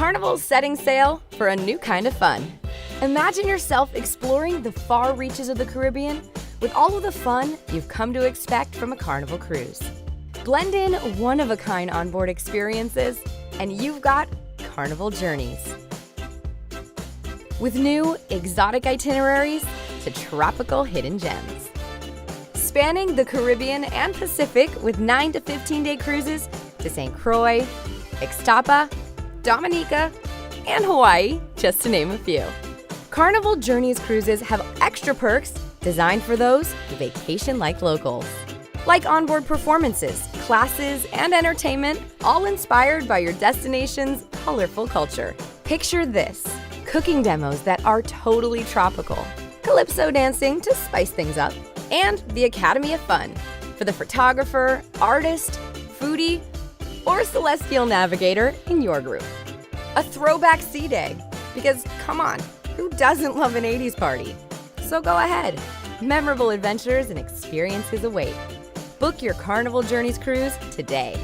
Carnival's setting sail for a new kind of fun. Imagine yourself exploring the far reaches of the Caribbean with all of the fun you've come to expect from a Carnival cruise. Blend in one-of-a-kind onboard experiences, and you've got Carnival Journeys. With new, exotic itineraries to tropical hidden gems. Spanning the Caribbean and Pacific with 9 to 15-day cruises to St. Croix, Ixtapa, Dominica, and Hawaii, just to name a few. Carnival Journeys cruises have extra perks designed for those who vacation like locals. Like onboard performances, classes, and entertainment, all inspired by your destination's colorful culture. Picture this: cooking demos that are totally tropical, calypso dancing to spice things up, and the Academy of Fun for the photographer, artist, foodie, or celestial navigator in your group. A throwback sea day, because come on, who doesn't love an 80s party? So go ahead. Memorable adventures and experiences await. Book your Carnival Journeys cruise today.